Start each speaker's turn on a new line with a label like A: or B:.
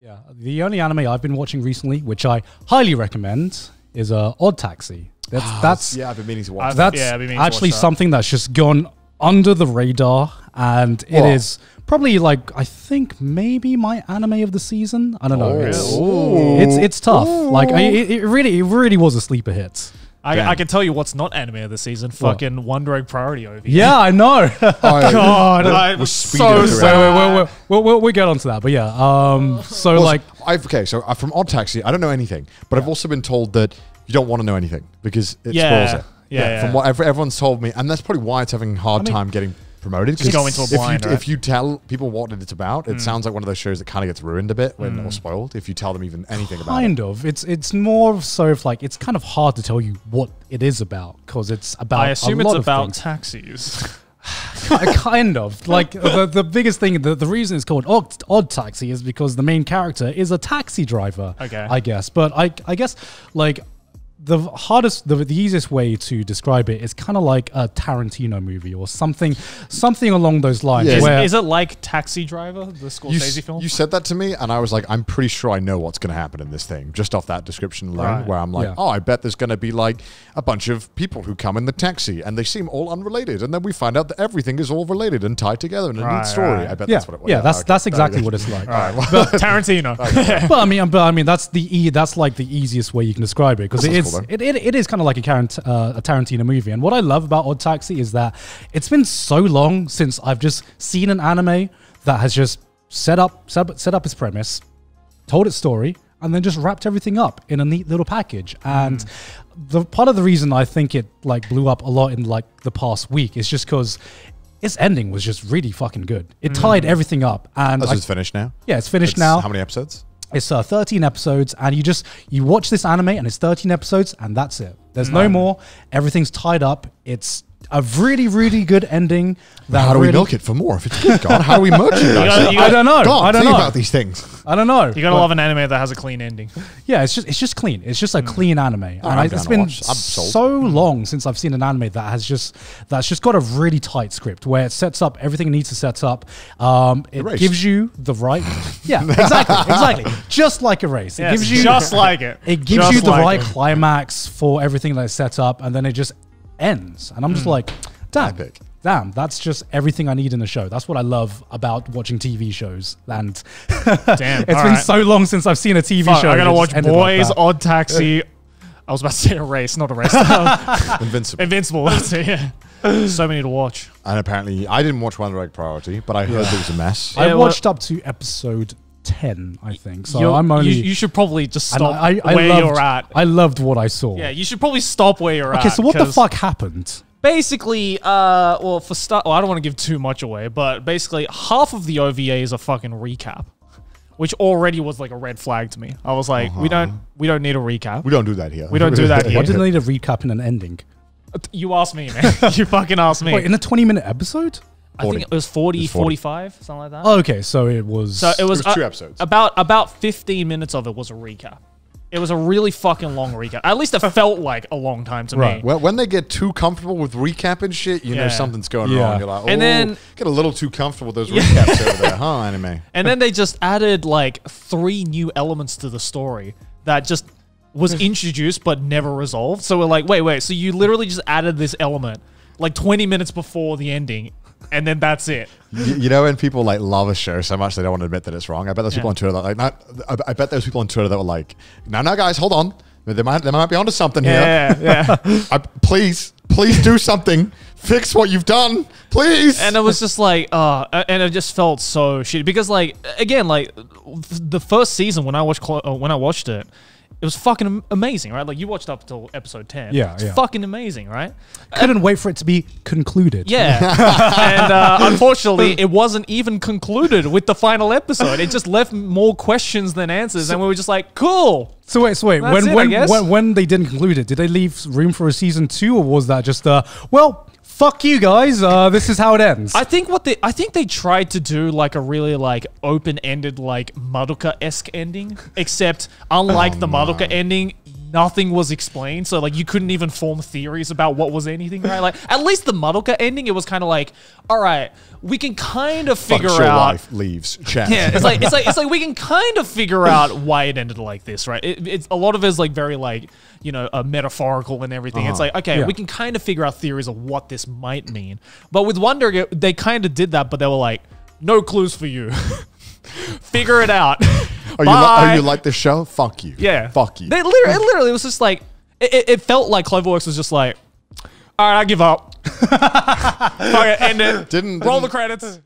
A: Yeah, the only anime I've been watching recently, which I highly recommend, is Odd Taxi. That's
B: I've been meaning to watch.
A: That's actually something that's just gone under the radar, and it is probably like, I think maybe my anime of the season. I don't know. It's tough. Like it really was a sleeper hit.
C: I can tell you what's not anime of the season. Fucking Wonder Egg Priority OVA.
A: Yeah, I know.
C: God, I was so sad.
A: We'll get onto that, but yeah.
B: So from Odd Taxi, I don't know anything, but I've also been told that you don't want to know anything because it spoils it.
C: Yeah.
B: From what everyone's told me, and that's probably why it's having a hard time getting promoted.
C: Just go into a blind,
B: if you tell people what it's about, it sounds like one of those shows that kind of gets ruined a bit when or spoiled if you tell them even anything about it.
A: Kind of. It's more so of like, it's kind of hard to tell you what it is about because it's about.
C: I assume it's about
A: taxis. Kind of. Like the biggest thing, the reason it's called Odd Taxi is because the main character is a taxi driver.
C: Okay.
A: I guess. But I guess like the easiest way to describe it is kind of like a Tarantino movie or something along those lines.
B: Yeah.
C: Is it like Taxi Driver, the Scorsese film?
B: You said that to me, and I was like, I'm pretty sure I know what's going to happen in this thing, just off that description alone, where I'm like, oh, I bet there's going to be like a bunch of people who come in the taxi, and they seem all unrelated, and then we find out that everything is all related and tied together in a neat story. I bet that's what it was.
A: Yeah, that's exactly what it's like.
C: But Tarantino.
A: But I mean, that's like the easiest way you can describe it, because it is kind of like a Tarantino movie. And what I love about Odd Taxi is that it's been so long since I've just seen an anime that has just set up its premise, told its story, and then just wrapped everything up in a neat little package. And the part of the reason I think it like blew up a lot in like the past week is just because its ending was just really fucking good. It tied everything up. And
B: it's finished now?
A: Yeah, it's finished now.
B: How many episodes?
A: It's 13 episodes, and you watch this anime, and it's 13 episodes, and that's it. There's no more. Everything's tied up. It's a really, really good ending.
B: How do we milk it for more? If it's good, God, how do we merchandise it?
A: I don't know.
B: God,
A: I don't
B: think
A: know
B: about these things.
A: I don't know.
C: You gotta love an anime that has a clean ending.
A: Yeah, it's just clean. It's just a clean anime. And it's been so long since I've seen an anime that's just got a really tight script where it sets up everything it needs to set up. It gives you the right. Yeah, exactly. Just like a race. It gives you
C: just like it.
A: It gives you the right climax for everything that is set up, and then it just ends. And I'm just like, damn, that's just everything I need in a show. That's what I love about watching TV shows. And it's been so long since I've seen a TV show.
C: I gotta watch Boiis, Odd Taxi. I was about to say a race, not a race. Invincible. That's it, yeah. So many to watch.
B: And apparently, I didn't watch Wonder Egg Priority, but I heard it was a mess.
A: I watched up to episode 10, I think. So I'm only.
C: You should probably just stop where you're at.
A: I loved what I saw.
C: Yeah, you should probably stop where you're at.
A: Okay, so what the fuck happened?
C: Basically, well, I don't want to give too much away, but basically, half of the OVA is a fucking recap, which already was like a red flag to me. I was like, we don't need a recap.
B: We don't do that here.
C: We don't do that here.
A: Why didn't they need a recap and an ending?
C: You asked me, man. You fucking asked me.
A: Wait, in a 20-minute episode?
C: 40. I think it was 40, 45, something like that.
A: Oh, okay, so it was...
C: So it was
B: 2 episodes.
C: About 15 minutes of it was a recap. It was a really fucking long recap. At least it felt like a long time to me.
B: Well, when they get too comfortable with recapping shit, you know something's going wrong. You're like, oh,
C: and then
B: get a little too comfortable with those recaps over there, huh, anime?
C: And then they just added like 3 new elements to the story that just was introduced but never resolved. So we're like, wait. So you literally just added this element like 20 minutes before the ending, and then that's it.
B: You know, when people like love a show so much they don't want to admit that it's wrong. I bet there's people on Twitter that I bet there's people on Twitter that were like, no, guys, hold on. They might be onto something here.
C: Yeah.
B: Please do something. Fix what you've done, please.
C: And it was just like, and it just felt so shitty because, like, again, like the first season when I watched it. It was fucking amazing, right? Like, you watched up until episode 10.
A: Yeah,
C: it's fucking amazing, right?
A: Couldn't wait for it to be concluded.
C: Yeah. And unfortunately, it wasn't even concluded with the final episode. It just left more questions than answers, and we were just like, cool.
A: So wait. When they didn't conclude it, did they leave room for a season 2, or was that just well, fuck you guys, this is how it ends?
C: I think they tried to do like a really like open-ended like Madoka-esque ending, except unlike the Madoka ending, nothing was explained. So like you couldn't even form theories about what was anything, right? Like at least the Madoka ending, it was kind of like, all right, we can kind of figure out.
B: Life leaves chat.
C: Yeah, it's like we can kind of figure out why it ended like this, right? It's a lot of it is like very like, you know, metaphorical and everything. It's like, okay, we can kind of figure out theories of what this might mean. But with Wonder, they kind of did that, but they were like, no clues for you. Figure it out.
B: Are you like this show? Fuck you.
C: Yeah.
B: Fuck you.
C: It literally was just like, it felt like Cloverworks was just like, all right, I give up. Fuck it, end it. Roll the credits.